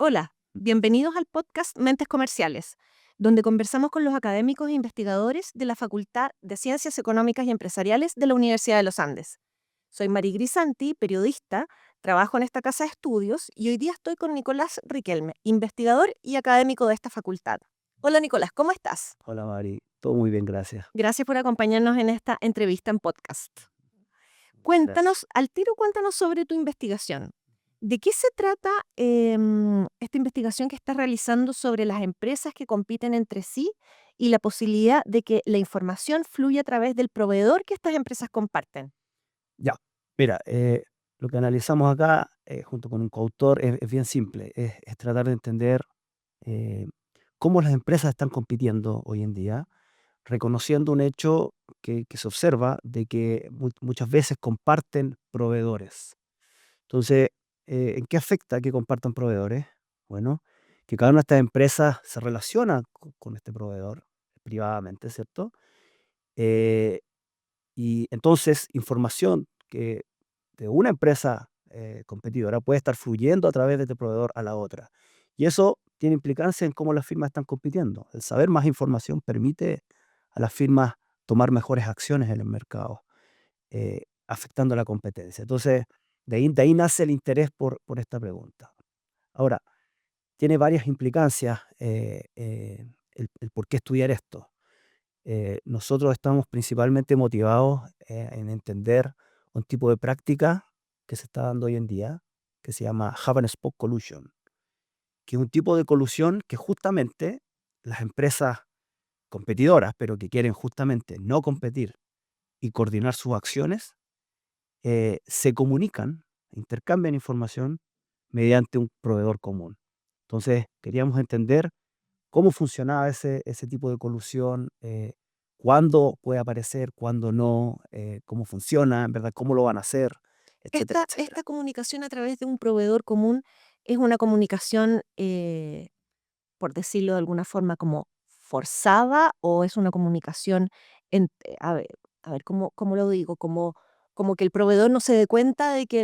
Hola, bienvenidos al podcast Mentes Comerciales, donde conversamos con los académicos e investigadores de la Facultad de Ciencias Económicas y Empresariales de la Universidad de los Andes. Soy Mari Grisanti, periodista, trabajo en esta casa de estudios y hoy día estoy con Nicolás Riquelme, investigador y académico de esta facultad. Hola Nicolás, ¿cómo estás? Hola Mari, todo muy bien, gracias. Gracias por acompañarnos en esta entrevista en podcast. Gracias. Cuéntanos sobre tu investigación. ¿De qué se trata esta investigación que estás realizando sobre las empresas que compiten entre sí y la posibilidad de que la información fluya a través del proveedor que estas empresas comparten? Ya, mira, lo que analizamos acá junto con un coautor es bien simple, es tratar de entender eh, cómo las empresas están compitiendo hoy en día, reconociendo un hecho que se observa de que muchas veces comparten proveedores. Entonces, ¿en qué afecta que compartan proveedores? Bueno, que cada una de estas empresas se relaciona con este proveedor privadamente, ¿cierto? Eh, Y entonces, información que de una empresa competidora puede estar fluyendo a través de este proveedor a la otra. Y eso tiene implicancia en cómo las firmas están compitiendo. El saber más información permite a las firmas tomar mejores acciones en el mercado, afectando la competencia. Entonces, de ahí nace el interés por esta pregunta. Ahora, tiene varias implicancias el por qué estudiar esto. Nosotros estamos principalmente motivados en entender un tipo de práctica que se está dando hoy en día, que se llama Hub and Spoke Collusion, que es un tipo de colusión que justamente las empresas competidoras, pero que quieren justamente no competir y coordinar sus acciones, se comunican, intercambian información mediante un proveedor común. Entonces, queríamos entender cómo funcionaba ese tipo de colusión, cuándo puede aparecer, cuándo no, cómo funciona, en verdad, cómo lo van a hacer, etcétera, Esta etcétera. comunicación a través de un proveedor común es una comunicación, por decirlo de alguna forma, como forzada o es una comunicación, a ver, ¿cómo lo digo? Como que el proveedor no se dé cuenta de que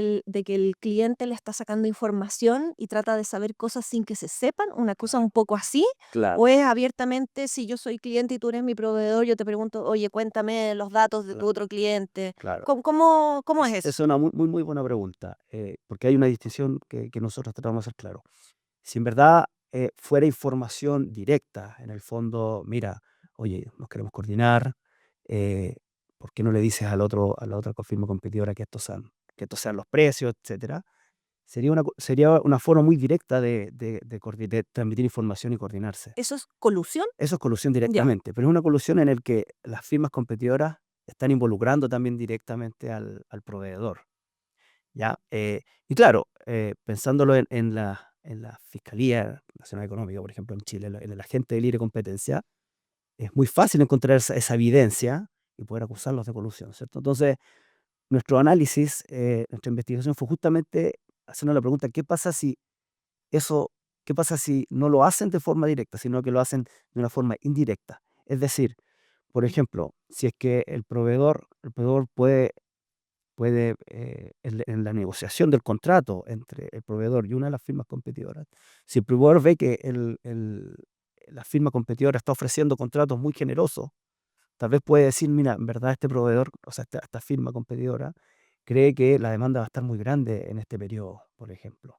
el cliente le está sacando información y trata de saber cosas sin que se sepan, una cosa Claro, un poco así, claro, o es abiertamente, si yo soy cliente y tú eres mi proveedor, yo te pregunto, oye, cuéntame los datos de tu cla- otro cliente. claro. ¿Cómo es eso? Es una muy buena pregunta, porque hay una distinción que nosotros tratamos de hacer claro. Si en verdad fuera información directa, en el fondo, mira, oye, nos queremos coordinar, eh, ¿por qué no le dices a la otra firma competidora que estos sean los precios, etcétera? Sería una forma muy directa de transmitir información y coordinarse. ¿Eso es colusión? Eso es colusión Ya. directamente, pero es una colusión en el que las firmas competidoras están involucrando también directamente al proveedor, ¿ya? Y claro, pensándolo en la Fiscalía Nacional Económica, por ejemplo, en Chile, en el agente de libre competencia, es muy fácil encontrar esa evidencia y poder acusarlos de colusión, ¿cierto? Entonces, nuestro análisis, nuestra investigación fue justamente hacernos la pregunta, eso, ¿qué pasa si no lo hacen de forma directa, sino que lo hacen de una forma indirecta? Es decir, por ejemplo, si es que el proveedor puede en la negociación del contrato entre el proveedor y una de las firmas competidoras, si el proveedor ve que la firma competidora está ofreciendo contratos muy generosos, tal vez puede decir, mira, en verdad este proveedor, o sea, esta firma competidora, cree que la demanda va a estar muy grande en este periodo, por ejemplo.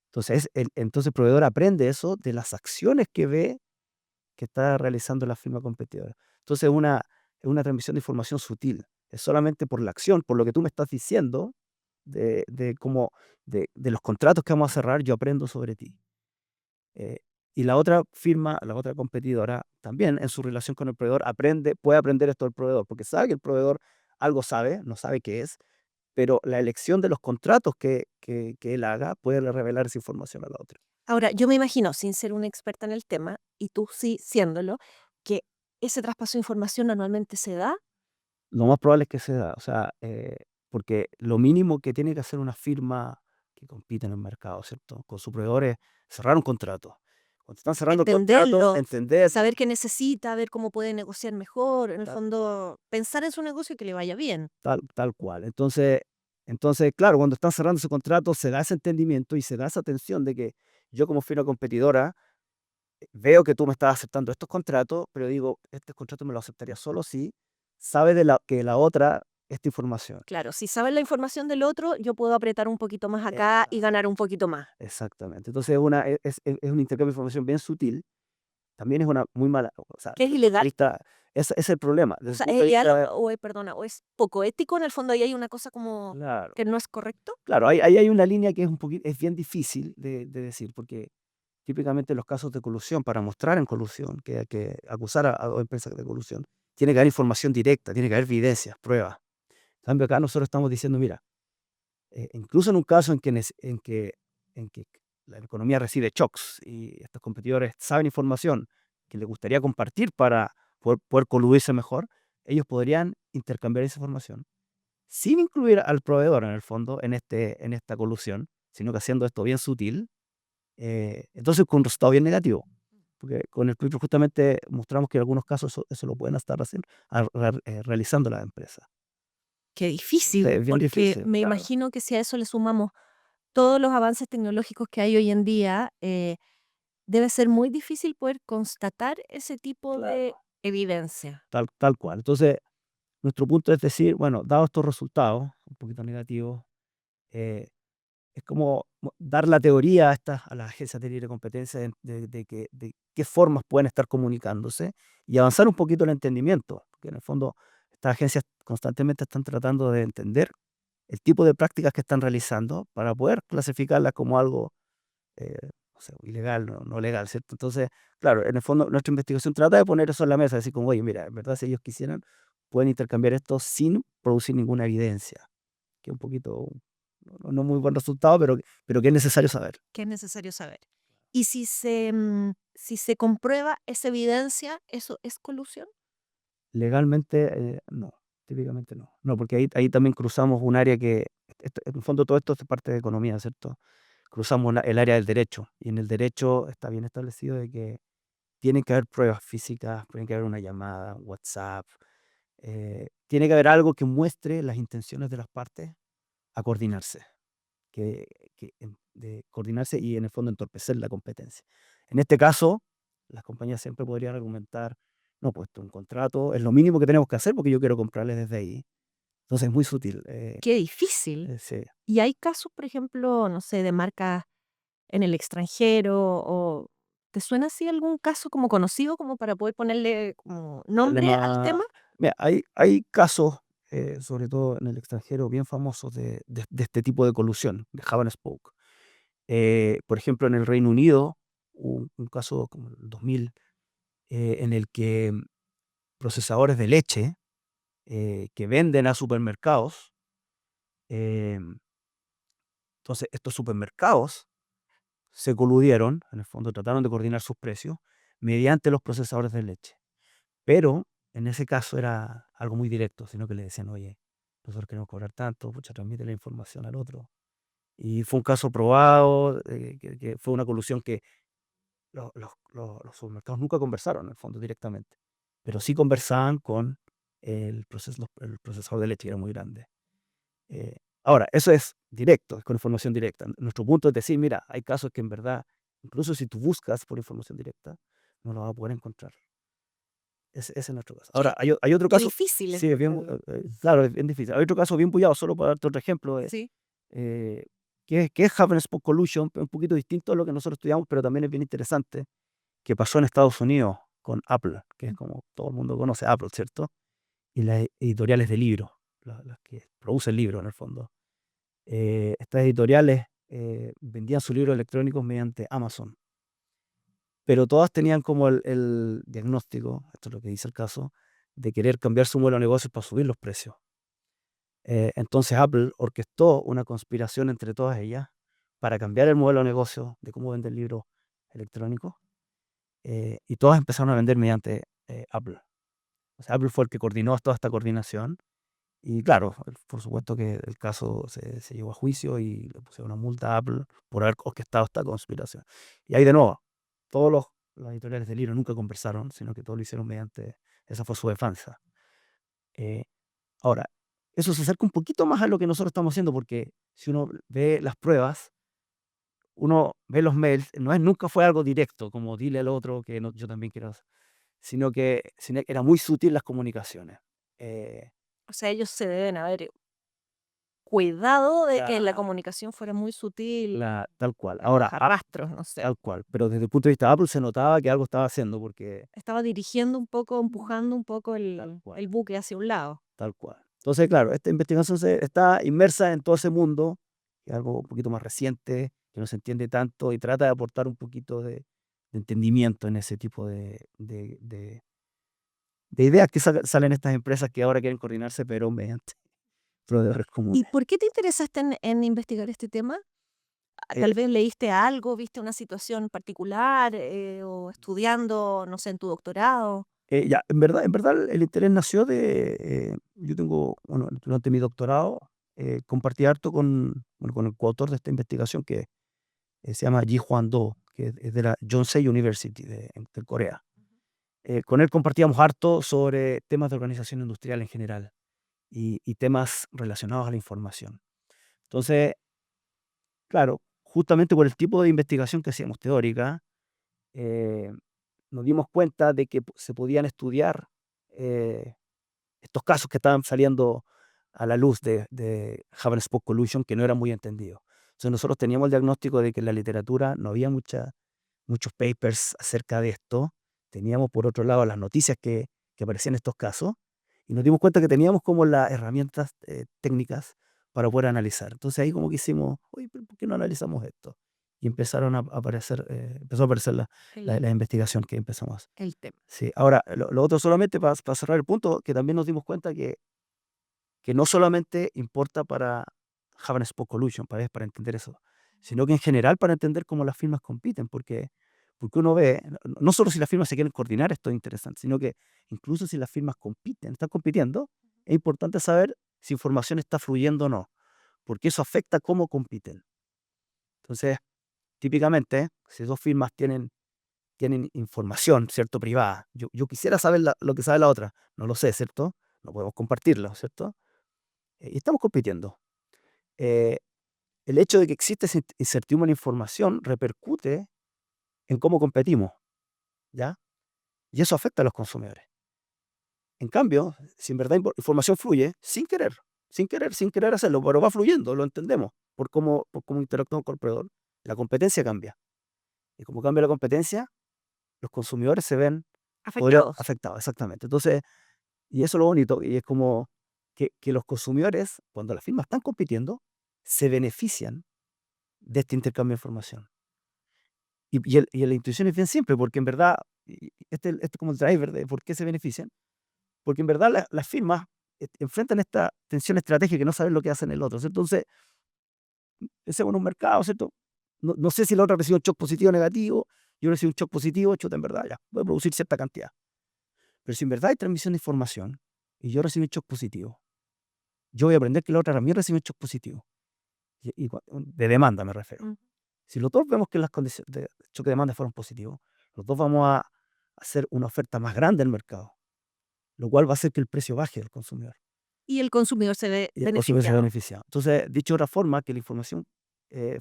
Entonces el proveedor aprende eso de las acciones que ve que está realizando la firma competidora. Entonces es una transmisión de información sutil. Es solamente por la acción, por lo que tú me estás diciendo, de cómo, de los contratos que vamos a cerrar, yo aprendo sobre ti. Eh, y la otra firma, la otra competidora, también en su relación con el proveedor, puede aprender esto del proveedor, porque sabe que el proveedor algo sabe, no sabe qué es, pero la elección de los contratos que él haga puede revelar esa información a la otra. Ahora, yo me imagino, sin ser una experta en el tema, y tú sí siéndolo, que ese traspaso de información normalmente se da. Lo más probable es que se da, o sea, porque lo mínimo que tiene que hacer una firma que compite en el mercado, ¿cierto? Con sus proveedores, cerrar un contrato. Cuando están cerrando el contrato, Entenderlo, entender saber qué necesita, ver cómo puede negociar mejor, en el tal, fondo, pensar en su negocio y que le vaya bien. tal cual. Entonces, claro, cuando están cerrando ese contrato, se da ese entendimiento y se da esa atención de que yo como fui una competidora, veo que tú me estás aceptando estos contratos, pero digo, este contrato me lo aceptaría solo si sabe que la otra esta información. Claro, si sabes la información del otro, yo puedo apretar un poquito más acá y ganar un poquito más. Exactamente. Entonces es un intercambio de información bien sutil, también es una muy mala, o sea, ¿Que es desde el punto de ilegal? vista, ese es el problema, O desde el sea, punto ¿es de ilegal vista, o es, perdona, o es poco ético en el fondo? Ahí hay una cosa como claro, que no es correcto. claro, ahí hay una línea que es un poquito, es bien difícil de decir, porque típicamente los casos de colusión, para mostrar en colusión, que acusar a 2 empresas de colusión, tiene que haber información directa, tiene que haber evidencias, pruebas. En cambio, acá nosotros estamos diciendo, mira, incluso en un caso en que la economía recibe shocks y estos competidores saben información que les gustaría compartir para poder coludirse mejor, ellos podrían intercambiar esa información sin incluir al proveedor en el fondo en esta colusión, sino que haciendo esto bien sutil, entonces con un resultado bien negativo. Porque con el paper justamente mostramos que en algunos casos eso lo pueden estar haciendo, realizando las empresas. Qué Sí, difícil, es bien porque difícil, me claro. imagino que si a eso le sumamos todos los avances tecnológicos que hay hoy en día, debe ser muy difícil poder constatar ese tipo de Claro. evidencia. Tal cual. Entonces, nuestro punto es decir, bueno, dados estos resultados, un poquito negativos, eh, es como dar la teoría a las agencias de libre competencia de qué formas pueden estar comunicándose y avanzar un poquito el entendimiento, porque en el fondo estas agencias constantemente están tratando de entender el tipo de prácticas que están realizando para poder clasificarlas como algo, no sé, ilegal, no legal, ¿cierto? Entonces, claro, en el fondo nuestra investigación trata de poner eso en la mesa, decir como, oye, mira, en verdad si ellos quisieran, pueden intercambiar esto sin producir ninguna evidencia, que es un poquito, no muy buen resultado, pero que es necesario saber. Que es necesario saber. Y si se comprueba esa evidencia, ¿eso es colusión? Legalmente, no, típicamente no. No, porque ahí también cruzamos un área que, en el fondo todo esto es parte de economía, ¿cierto? Cruzamos el área del derecho, y en el derecho está bien establecido de que tienen que haber pruebas físicas, tiene que haber una llamada, un WhatsApp, tiene que haber algo que muestre las intenciones de las partes a coordinarse, de coordinarse y en el fondo entorpecer la competencia. En este caso, las compañías siempre podrían argumentar, no, pues esto es un contrato, es lo mínimo que tenemos que hacer porque yo quiero comprarles desde ahí. Entonces es muy sutil. Qué difícil. Sí. Y hay casos, por ejemplo, no sé, de marcas en el extranjero o ¿te suena así algún caso como conocido como para poder ponerle como nombre al Problema, tema? mira, hay casos, sobre todo en el extranjero, bien famosos de este tipo de colusión, de Hub and Spoke. Por ejemplo, en el Reino Unido, un caso como el 2000, en el que procesadores de leche que venden a supermercados, em, entonces estos supermercados se coludieron, en el fondo trataron de coordinar sus precios mediante los procesadores de leche. Pero en ese caso era algo muy directo, sino que le decían, oye, nosotros queremos cobrar tanto, pucha, transmite la información al otro. Y fue un caso probado, que fue una colusión que los supermercados nunca conversaron, en el fondo, directamente, pero sí conversaban con el procesador de leche, que era muy grande. Ahora, eso es directo, es con información directa. Nuestro punto es decir, mira, hay casos que en verdad, incluso si tú buscas por información directa, no lo vas a poder encontrar. Ese es nuestro caso. Ahora, Qué hay otro qué caso, difícil es. sí, es bien, claro, es bien difícil. Hay otro caso bien bullado, solo para darte otro ejemplo, Sí. eh, que es Hub and Spoke Collusion, un poquito distinto a lo que nosotros estudiamos, pero también es bien interesante, que pasó en Estados Unidos con Apple, que es como todo el mundo conoce Apple, ¿cierto? Y las editoriales de libros, las que producen libros en el fondo. Estas editoriales vendían sus libros electrónicos mediante Amazon, pero todas tenían como el diagnóstico, esto es lo que dice el caso, de querer cambiar su modelo de negocio para subir los precios. Entonces Apple orquestó una conspiración entre todas ellas para cambiar el modelo de negocio de cómo vender libros electrónicos, y todas empezaron a vender mediante Apple. O sea, Apple fue el que coordinó toda esta coordinación y claro, por supuesto que el caso se llevó a juicio y le pusieron una multa a Apple por haber orquestado esta conspiración. Y ahí de nuevo, los editoriales del libro nunca conversaron, sino que todo lo hicieron mediante, esa fue su defensa. Eh, Ahora, eso se acerca un poquito más a lo que nosotros estamos haciendo, porque si uno ve las pruebas, uno ve los mails, nunca fue algo directo, como dile al otro que yo también quiero hacer, sino que era muy sutil las comunicaciones. Eh, O sea, ellos se deben haber cuidado de que la la- comunicación fuera muy sutil, tal cual. en Ahora, bajarrastros, no sé. tal cual. Pero desde el punto de vista de Apple se notaba que algo estaba haciendo, porque Estaba dirigiendo un poco, empujando un poco tal cual, el buque hacia un lado. tal cual. Entonces, claro, esta investigación está inmersa en todo ese mundo, que es algo un poquito más reciente, que no se entiende tanto, y trata de aportar un poquito de entendimiento en ese tipo de ideas que salen estas empresas que ahora quieren coordinarse, pero mediante proveedores ¿Y comunes. por qué te interesaste en investigar este tema? Eh, Tal vez leíste algo, viste una situación particular o estudiando, no sé, en tu doctorado. ya, en verdad el interés nació yo tengo, bueno, durante mi doctorado, compartí harto bueno, con el coautor de esta investigación que se llama Ji Hwan Do, que es de la Yonsei University de Corea. Con él compartíamos harto sobre temas de organización industrial en general y temas relacionados a la información. Entonces, claro, justamente por el tipo de investigación que hacíamos teórica, eh, nos dimos cuenta de que se podían estudiar eh, estos casos que estaban saliendo a la luz de Hub and Spoke Collusion, que no eran muy entendidos. Entonces nosotros teníamos el diagnóstico de que en la literatura no había muchos papers acerca de esto. Teníamos por otro lado las noticias que aparecían en estos casos y nos dimos cuenta que teníamos como las herramientas técnicas para poder analizar. Entonces ahí como que hicimos, oye, ¿pero ¿por qué no analizamos esto? Y empezaron a aparecer, empezó a aparecer El, la investigación que empezamos a hacer. el tema. Sí, ahora, lo otro solamente para cerrar el punto, que también nos dimos cuenta que no solamente importa para Have and Spoke Collusion, para entender eso, sino que en general para entender cómo las firmas compiten, porque uno ve, no solo si las firmas se quieren coordinar, esto es interesante, sino que incluso si las firmas compiten, están compitiendo, es importante saber si información está fluyendo o no, porque eso afecta cómo compiten. Entonces, típicamente, si dos firmas tienen información, ¿cierto? Privada. Yo quisiera saber lo que sabe la otra. No lo sé, ¿cierto? No podemos compartirlo, ¿cierto? Y estamos compitiendo. Eh, el hecho de que existe esa incertidumbre en la información repercute en cómo competimos, ¿ya? Y eso afecta a los consumidores. En cambio, si en verdad información fluye, sin querer hacerlo, pero va fluyendo, lo entendemos, por cómo interactuamos con el proveedor, la competencia cambia. Y como cambia la competencia, los consumidores se ven Afectados. afectados, exactamente. Entonces, y eso es lo bonito, y es como que los consumidores, cuando las firmas están compitiendo, se benefician de este intercambio de información. Y la intuición es bien simple, porque en verdad, este es como el driver de por qué se benefician, porque en verdad las firmas enfrentan esta tensión estratégica que no saben lo que hacen el otro, ¿cierto? Entonces, ese es un mercado, ¿cierto? No sé si la otra recibe un shock positivo o negativo, yo recibo un shock positivo, chuta, en verdad, ya, voy a producir cierta cantidad. Pero si en verdad hay transmisión de información y yo recibo un shock positivo, yo voy a aprender que la otra también recibe un shock positivo. De demanda me refiero. Mm. Si los dos vemos que las condiciones de choque de demanda fueron positivos, los dos vamos a hacer una oferta más grande al mercado, lo cual va a hacer que el precio baje del consumidor Y el consumidor se ve y el consumidor se ve beneficiado. beneficiado. Entonces, dicho de otra forma, que la información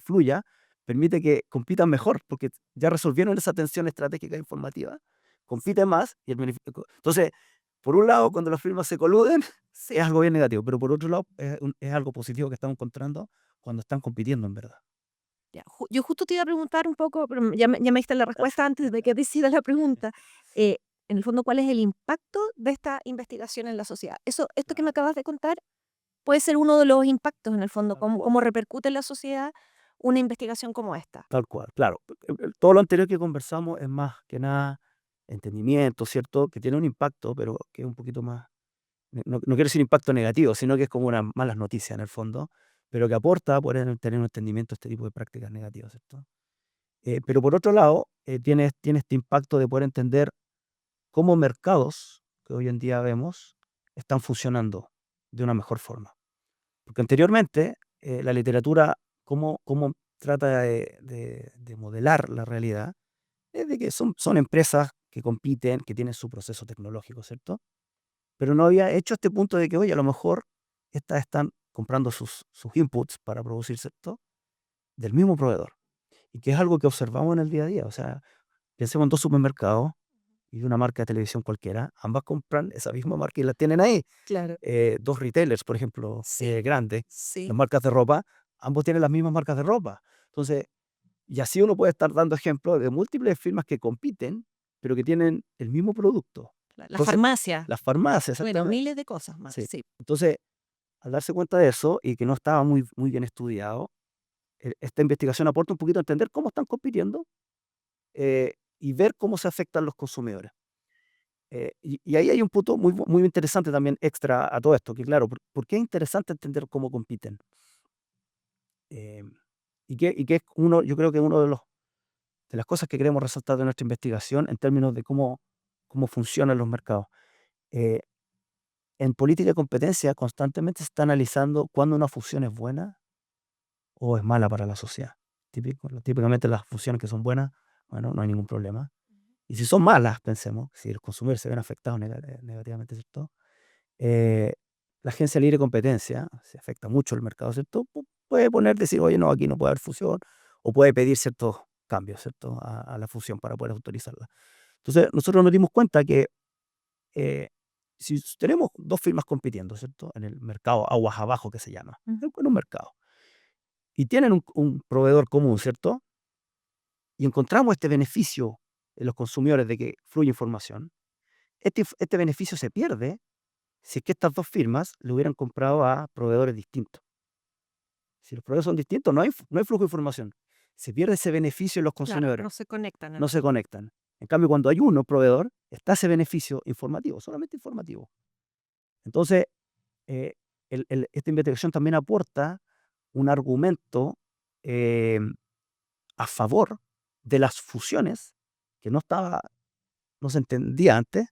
fluya, permite que compitan mejor, porque ya resolvieron esa tensión estratégica e informativa, compiten más y entonces, por un lado, cuando las firmas se coluden, sí es algo bien negativo, pero por otro lado, es algo positivo que estamos encontrando cuando están compitiendo en verdad. Ya, yo justo te iba a preguntar un poco, pero ya me diste la respuesta antes de que te hiciera la pregunta. Eh, en el fondo, ¿cuál es el impacto de esta investigación en la sociedad? Esto que me acabas de contar puede ser uno de los impactos, en el fondo, Tal cómo, cual. cómo repercute en la sociedad una investigación como esta. Tal cual, claro. Todo lo anterior que conversamos es más que nada entendimiento, ¿cierto? Que tiene un impacto, pero que es un poquito más, no quiero decir impacto negativo, sino que es como una malas noticias en el fondo, pero que aporta a poder tener un entendimiento de este tipo de prácticas negativas, ¿cierto? Pero por otro lado, tiene este impacto de poder entender cómo mercados que hoy en día vemos están funcionando de una mejor forma. Porque anteriormente, la literatura, cómo trata de modelar la realidad, es de que son empresas que compiten, que tienen su proceso tecnológico, ¿cierto? Pero no había hecho este punto de que, oye, a lo mejor estas están comprando sus inputs para producir, ¿cierto? Del mismo proveedor. y que es algo que observamos en el día a día. O sea, pensemos en dos supermercados y una marca de televisión cualquiera, ambas compran esa misma marca y la tienen ahí. Claro. Dos retailers, por ejemplo, Sí, grandes, las sí. marcas de ropa, ambos tienen las mismas marcas de ropa. Entonces, y así uno puede estar dando ejemplos de múltiples firmas que compiten, pero que tienen el mismo producto. La Entonces, farmacia. las farmacias, Bueno, exactamente. miles de cosas más, Sí. sí. Entonces, al darse cuenta de eso y que no estaba muy bien estudiado, esta investigación aporta un poquito a entender cómo están compitiendo y ver cómo se afectan los consumidores. Y ahí hay un punto muy interesante también extra a todo esto, que claro, ¿por qué es interesante entender cómo compiten? Eh, y que es uno, yo creo que uno de las cosas que queremos resaltar de nuestra investigación en términos de cómo funcionan los mercados. Eh, en política de competencia constantemente se está analizando cuándo una fusión es buena o es mala para la sociedad. Típicamente las fusiones que son buenas, bueno, no hay ningún problema. Y si son malas, pensemos, si los consumidores se ven afectados negativamente, ¿cierto? Eh, la Agencia Libre de Competencia, se afecta mucho el mercado, ¿cierto? Puede poner, decir, oye, no, aquí no puede haber fusión, o puede pedir ciertos cambios, ¿cierto? A la fusión para poder autorizarla. Entonces, nosotros nos dimos cuenta que eh, si tenemos dos firmas compitiendo, ¿cierto? En el mercado aguas abajo que se llama, Ujú. en un mercado, y tienen un proveedor común, ¿cierto? Y encontramos este beneficio en los consumidores de que fluye información, este beneficio se pierde si es que estas dos firmas le hubieran comprado a proveedores distintos. Si los proveedores son distintos, no hay flujo de información. Se pierde ese beneficio en los Claro, consumidores, no se conectan en no el se fondo. conectan. En cambio, cuando hay uno proveedor, está ese beneficio informativo, solamente informativo. Entonces, eh, esta investigación también aporta un argumento eh, a favor de las fusiones que no se entendía antes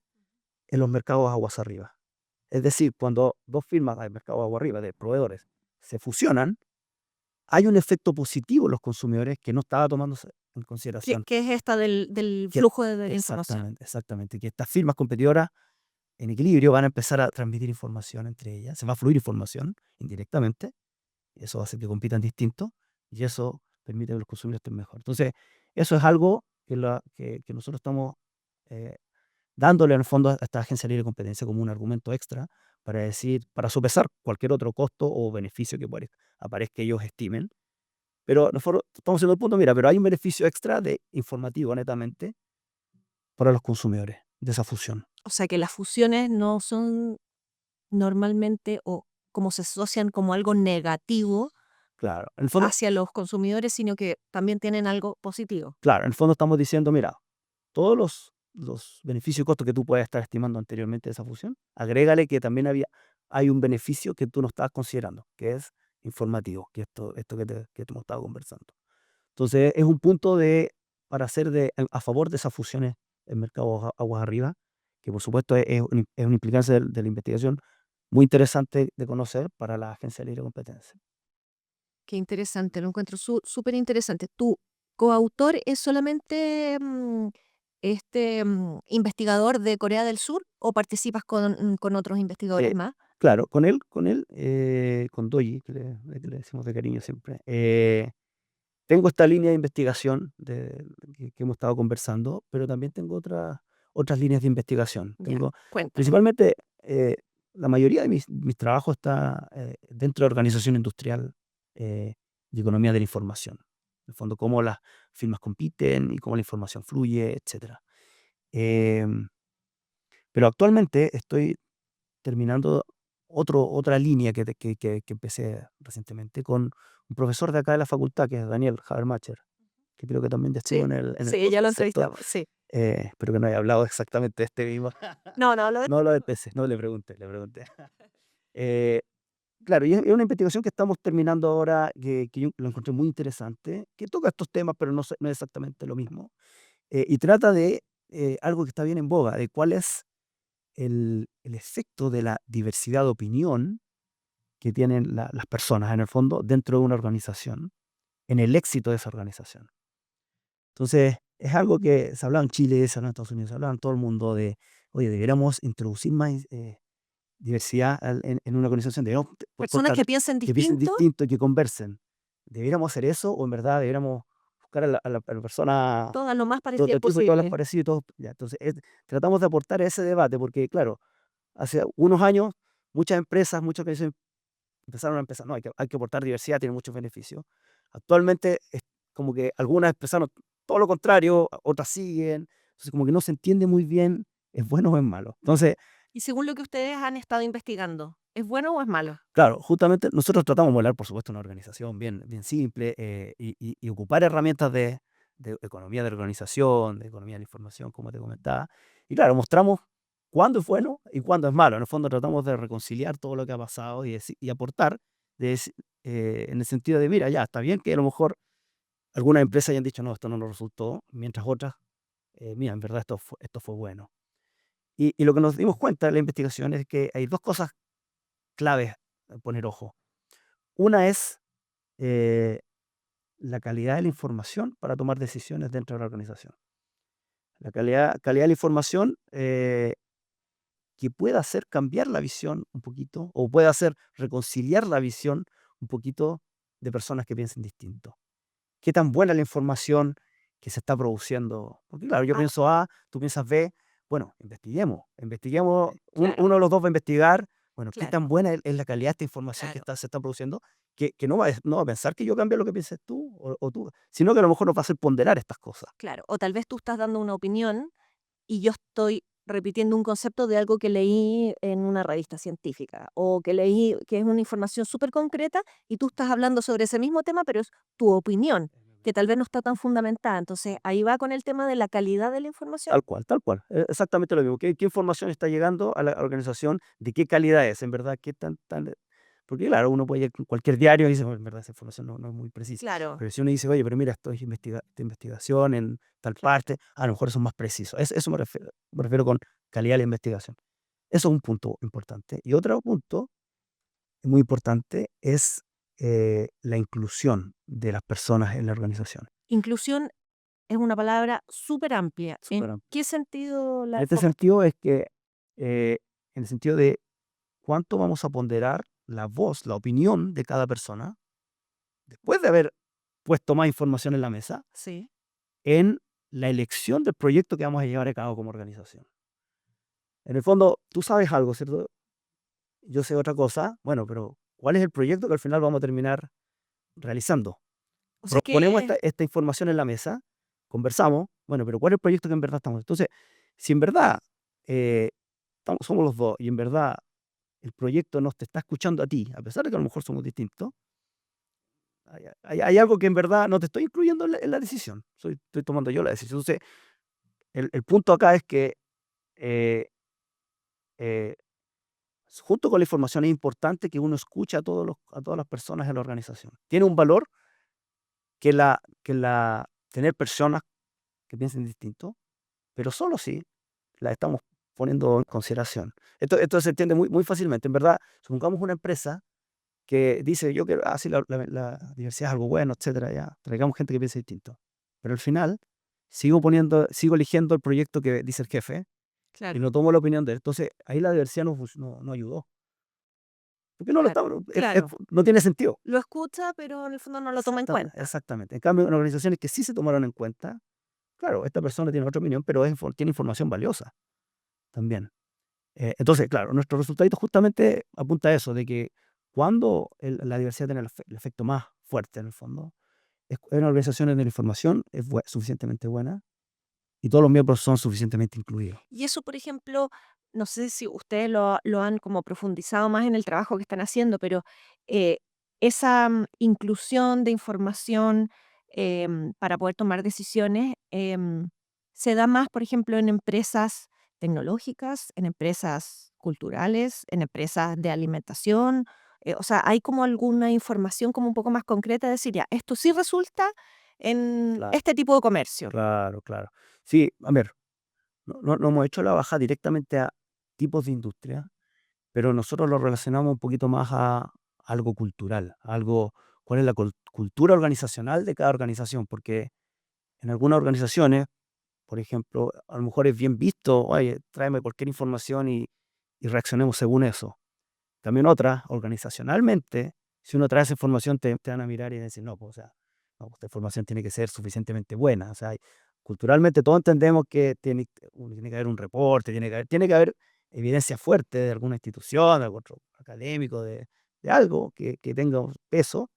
en los mercados aguas arriba. Es decir, cuando dos firmas del mercado agua arriba, de proveedores, se fusionan, hay un efecto positivo en los consumidores que no estaba tomándose en ¿Qué consideración. qué es esta del Que flujo de información? exactamente, que estas firmas competidoras en equilibrio van a empezar a transmitir información entre ellas, se va a fluir información indirectamente, y eso hace que compitan distintos, y eso permite que los consumidores estén mejor. Entonces, eso es algo que nosotros estamos eh, dándole en el fondo a esta agencia libre de competencia como un argumento extra para decir, para sopesar cualquier otro costo o beneficio que aparezca ellos estimen. Pero nosotros estamos haciendo el punto, mira, pero hay un beneficio extra de informativo netamente para los consumidores de esa fusión. O sea, que las fusiones no son normalmente o como se asocian como algo negativo Claro, en el fondo, hacia los consumidores, sino que también tienen algo positivo. claro, en el fondo estamos diciendo, mira, todos los beneficios y costos que tú puedes estar estimando anteriormente de esa fusión, agrégale que también hay un beneficio que tú no estabas considerando, que es informativo, que esto que te hemos estado conversando. Entonces, es un punto para hacer a favor de esas fusiones en mercados aguas arriba, que por supuesto es una implicancia de la investigación muy interesante de conocer para la Agencia Libre de Competencia. Qué interesante, lo encuentro súper interesante. ¿Tu coautor es solamente investigador de Corea del Sur o participas con otros investigadores Eh, más? claro, con Doji, que le decimos de cariño siempre, tengo esta línea de investigación que hemos estado conversando, pero también tengo otras líneas de investigación. Ya, Tengo, cuéntame. principalmente, la mayoría de mis trabajos está dentro de organización industrial y economía de la información. En el fondo, cómo las firmas compiten y cómo la información fluye, etcétera. Em, pero actualmente estoy terminando otra línea que empecé recientemente con un profesor de acá de la facultad, que es Daniel Habermacher, que creo que también ya estuvo Sí, en el sí, ya lo podcast, ¿cierto? entrevistamos, sí. Espero que no haya hablado exactamente de este mismo. No, no, lo de... No lo empecé, no le pregunté. Eh, claro, y es una investigación que estamos terminando ahora, que yo lo encontré muy interesante, que toca estos temas, pero no es exactamente lo mismo. Y trata de algo que está bien en boga, de cuál es el efecto de la diversidad de opinión que tienen las personas, en el fondo, dentro de una organización, en el éxito de esa organización. Entonces, es algo que se hablaba en Chile, se hablaba en Estados Unidos, se hablaba en todo el mundo de, oye, deberíamos introducir más diversidad en una organización, deberíamos Personas que piensen que piensen distinto. distinto y que conversen. ¿Deberíamos hacer eso o en verdad deberíamos buscar a la persona, Todas lo más todo parecidas el tipo de todas las posible. parecidas y todo, ya. Entonces, tratamos de aportar a ese debate porque, claro, hace unos años muchas empresas, muchas organizaciones empezaron, no, hay que aportar diversidad, tiene muchos beneficios. Actualmente es como que algunas empezaron todo lo contrario, otras siguen, entonces como que no se entiende muy bien, ¿es bueno o es malo? Entonces, Y según lo que ustedes han estado investigando, ¿es bueno o es malo? claro, justamente nosotros tratamos de modelar, por supuesto, una organización bien, bien simple, y ocupar herramientas de economía de organización, de economía de la información, como te comentaba. Y claro, mostramos cuándo es bueno y cuándo es malo. En el fondo tratamos de reconciliar todo lo que ha pasado y aportar en el sentido de, mira, ya, está bien que a lo mejor algunas empresas hayan dicho, no, esto no nos resultó, mientras otras, mira, en verdad esto fue bueno. Y lo que nos dimos cuenta de la investigación es que hay dos cosas claves a poner ojo. Una es eh, la calidad de la información para tomar decisiones dentro de la organización. La calidad de la información que pueda hacer cambiar la visión un poquito o pueda hacer reconciliar la visión un poquito de personas que piensen distinto. ¿Qué tan buena es la información que se está produciendo? Porque claro, yo Ah, pienso A, tú piensas B, bueno, investiguemos, claro, uno de los dos va a investigar, bueno, qué claro, tan buena es la calidad de esta información que claro, se está produciendo, que no va a pensar que yo cambie lo que pienses tú o tú, sino que a lo mejor nos va a hacer ponderar estas cosas. claro. O tal vez tú estás dando una opinión y yo estoy repitiendo un concepto de algo que leí en una revista científica o que leí que es una información súper concreta y tú estás hablando sobre ese mismo tema, pero es tu opinión, que tal vez no está tan fundamentada. Entonces, ahí va con el tema de la calidad de la información. Tal cual, exactamente lo mismo. ¿Qué información está llegando a la organización? ¿De qué calidad es? En verdad, ¿qué tan? Porque claro, uno puede ir con cualquier diario y dice: "Bueno, en verdad esa información no es muy precisa". Claro, Pero si uno dice: "Oye, pero mira, esta investigación en tal claro. parte", a lo mejor eso es más preciso. Eso me refiero con calidad de la investigación. Eso es un punto importante. Y otro punto muy importante es, la inclusión de las personas en la organización. Inclusión es una palabra súper amplia. ¿En Súper qué sentido la En este enfocas? sentido es que, en el sentido de cuánto vamos a ponderar la voz, la opinión de cada persona, después de haber puesto más información en la mesa, Sí. en la elección del proyecto que vamos a llevar a cabo como organización. En el fondo, tú sabes algo, ¿cierto? Yo sé otra cosa. Bueno, pero ¿cuál es el proyecto que al final vamos a terminar realizando? O sea Proponemos que, esta información en la mesa, conversamos, bueno, pero ¿cuál es el proyecto que en verdad estamos? Entonces, si en verdad eh, somos los dos y en verdad el proyecto nos te está escuchando a ti, a pesar de que a lo mejor somos distintos, hay algo que en verdad no te estoy incluyendo en la decisión, estoy tomando yo la decisión. Entonces, el punto acá es que eh, eh, junto con la información es importante que uno escuche a todas las personas en la organización. Tiene un valor tener personas que piensen distinto, pero solo si la estamos poniendo en consideración. Esto se entiende muy, muy fácilmente. En verdad, supongamos una empresa que dice: "Yo quiero, sí, la diversidad es algo bueno, etcétera, ya, traigamos gente que piense distinto". Pero al final sigo eligiendo el proyecto que dice el jefe y claro, no tomo la opinión de él. Entonces, ahí la diversidad no ayudó, porque no lo claro, estamos claro. no tiene sentido. Lo escucha, pero en el fondo no lo toma en cuenta. Exactamente. En cambio, en organizaciones que sí se tomaron en cuenta, claro, esta persona tiene otra opinión, pero tiene información valiosa también. Entonces, claro, nuestro resultadito justamente apunta a eso, de que cuando la diversidad tiene el efecto más fuerte en el fondo, es en organizaciones donde la información es suficientemente buena y todos los miembros son suficientemente incluidos. Y eso, por ejemplo, no sé si ustedes lo han como profundizado más en el trabajo que están haciendo, pero eh, esa inclusión de información para poder tomar decisiones se da más, por ejemplo, en empresas tecnológicas, en empresas culturales, en empresas de alimentación. O sea, hay como alguna información como un poco más concreta de decir, ya, esto sí resulta en Claro, este tipo de comercio. claro, claro. Sí, a ver, no hemos hecho la baja directamente a tipos de industria, pero nosotros lo relacionamos un poquito más a algo cultural, cuál es la cultura organizacional de cada organización, porque en algunas organizaciones, por ejemplo, a lo mejor es bien visto: "Oye, tráeme cualquier información y reaccionemos según eso". También otras, organizacionalmente, si uno trae esa información, te van a mirar y decir: "No, pues, o sea, ¿no? Esta información tiene que ser suficientemente buena. O sea, culturalmente todos entendemos que tiene que haber un reporte, tiene que haber evidencia fuerte de alguna institución, de algún otro académico, de algo que tenga un peso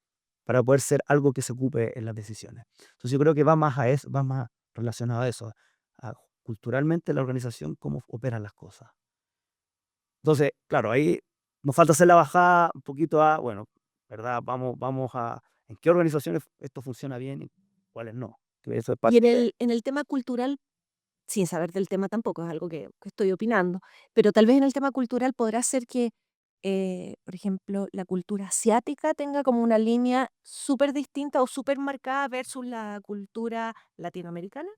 para poder ser algo que se ocupe en las decisiones. Entonces yo creo que va más a eso, va más relacionado a eso, a culturalmente la organización, cómo operan las cosas. Entonces, claro, ahí nos falta hacer la bajada un poquito a, bueno, ¿verdad? Vamos a, ¿en qué organizaciones esto funciona bien y cuáles no? Que eso es Y parte de... en el tema cultural, sin saber del tema tampoco, es algo que estoy opinando, pero tal vez en el tema cultural podrá ser que, por ejemplo, la cultura asiática tenga como una línea súper distinta o súper marcada versus la cultura latinoamericana,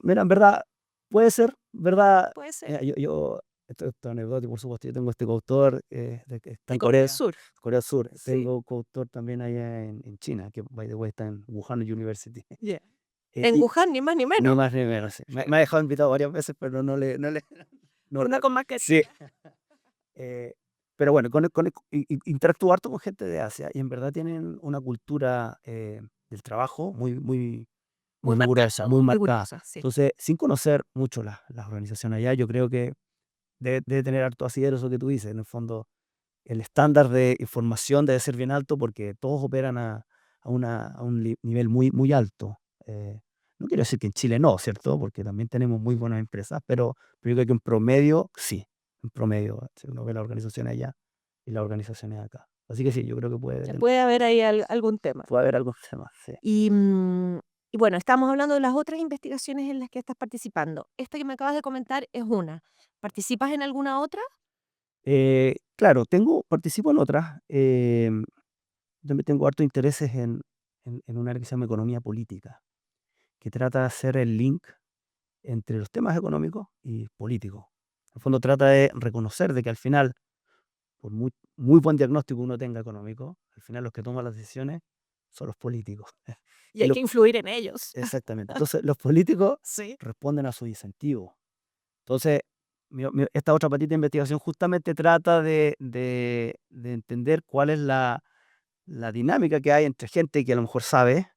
Mira, en verdad, puede ser, ¿verdad? puede ser, Esto es anecdótico, por supuesto, yo tengo este coautor que está de en Corea del Corea, Sur. Corea del Sur. Sí, Tengo coautor también allá en China, que, by the way, está en Wuhan University. ya. En Y Wuhan, ni más ni ni menos. más ni menos, sí. Me ha dejado invitado varias veces, pero no Anda le- con sí. mascarilla. eh, pero bueno, interactúo harto con gente de Asia y en verdad tienen una cultura del trabajo muy Muy rigurosa, marcada, muy muy marcada. orgullosa, sí. Entonces, sin conocer mucho las organizaciones allá, yo creo que debe tener harto asidero eso que tú dices. En el fondo, el estándar de información debe ser bien alto porque todos operan a un nivel muy alto. No quiero decir que en Chile no, ¿cierto? Porque también tenemos muy buenas empresas, pero yo creo que en promedio, sí. En promedio, si uno ve las organizaciones allá y las organizaciones acá. Así que sí, yo creo que Ya puede haber ahí algún tema. puede haber algún tema, sí. Y, y bueno, estamos hablando de las otras investigaciones en las que estás participando. Esta que me acabas de comentar es una. ¿Participas en alguna otra? Claro, participo en otras. También tengo hartos intereses en un área que se llama economía política, que trata de hacer el link entre los temas económicos y políticos. En el fondo trata de reconocer de que al final, por muy buen diagnóstico uno tenga económico, al final los que toman las decisiones son los políticos. Y Y hay los, que influir en ellos. exactamente. Entonces, los políticos Sí. responden a sus incentivos. Entonces, esta otra patita de investigación justamente trata de entender cuál es la dinámica que hay entre gente que a lo mejor sabe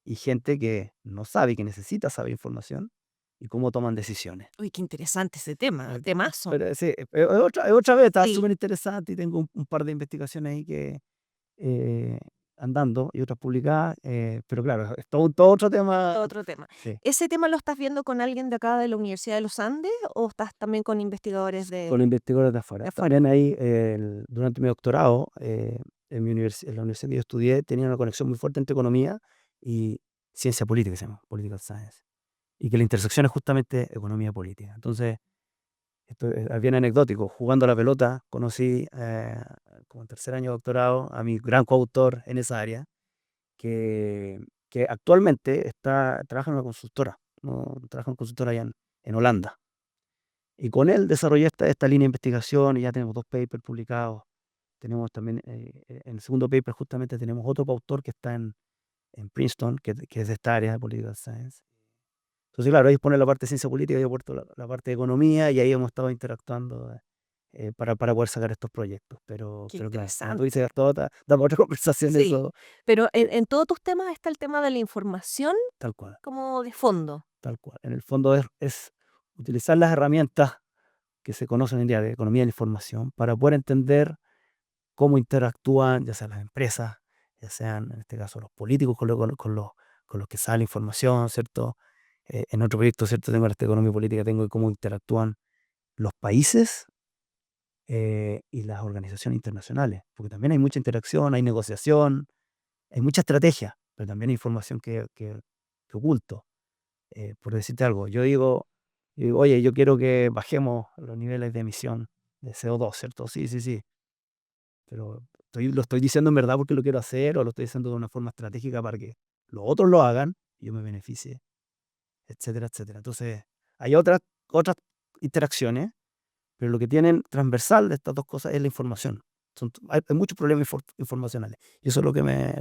y gente que no sabe y que necesita saber información y cómo toman decisiones. Uy, qué interesante ese tema, Eh, temazo. Pero sí, es otra vez, está Sí. súper interesante y tengo un par de investigaciones ahí que eh, andando y otras publicadas, pero claro, es todo otro tema. Otro tema. Sí, ¿Ese tema lo estás viendo con alguien de acá de la Universidad de los Andes o estás también con investigadores con investigadores de afuera. de afuera? También ahí, durante mi doctorado, en la universidad que yo estudié, tenía una conexión muy fuerte entre economía y ciencia política, se llama Political Science, y que la intersección es justamente economía política. Entonces, esto es bien anecdótico. Jugando a la pelota, conocí, como en tercer año de doctorado, a mi gran coautor en esa área, que, que actualmente trabaja en una consultora, ¿no? Trabaja en una consultora allá en Holanda. Y con él desarrollé esta línea de investigación y ya tenemos 2 papers publicados. Tenemos también, en el segundo paper justamente tenemos otro coautor que está en Princeton, que es de esta área de Political Science. Entonces, claro, ellos ponen la parte de ciencia política, yo aporto la parte de economía y ahí hemos estado interactuando para poder sacar estos proyectos. Pero, Qué pero claro, como tú interesante. dices, todo da para otra conversación Sí, eso, pero en todos tus temas está el tema de la información tal cual, como de fondo. tal cual. En el fondo es utilizar las herramientas que se conocen hoy en día de economía de la información para poder entender cómo interactúan, ya sean las empresas, ya sean en este caso los políticos con los que sale información, ¿cierto? En otro proyecto, ¿cierto? Tengo esta economía política, tengo cómo interactúan los países y las organizaciones internacionales, porque también hay mucha interacción, hay negociación, hay mucha estrategia, pero también hay información que oculto. Por decirte algo, yo digo, oye, yo quiero que bajemos los niveles de emisión de CO2, ¿cierto? Sí, sí, sí, pero lo estoy diciendo en verdad porque lo quiero hacer o lo estoy diciendo de una forma estratégica para que los otros lo hagan y yo me beneficie, etcétera, etcétera. Entonces, hay otras interacciones, pero lo que tienen transversal de estas dos cosas es la información. Hay muchos problemas informacionales y eso es lo que me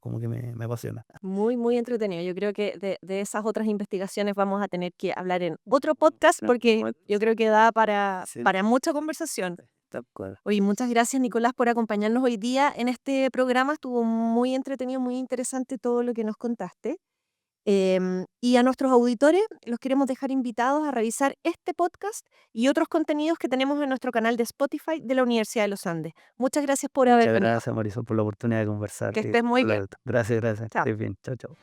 como que me apasiona. Muy, muy entretenido. Yo creo que de esas otras investigaciones vamos a tener que hablar en otro podcast En algún porque momento, yo creo que da sí, para mucha conversación. de acuerdo. Oye, muchas gracias, Nicolás, por acompañarnos hoy día en este programa. Estuvo muy entretenido, muy interesante todo lo que nos contaste. Y a nuestros auditores los queremos dejar invitados a revisar este podcast y otros contenidos que tenemos en nuestro canal de Spotify de la Universidad de los Andes. Muchas gracias por haber Muchas venido. gracias, Marisol, por la oportunidad de conversar Que estés muy bien. Gracias, gracias. Chao. Estés bien. Chao, chao.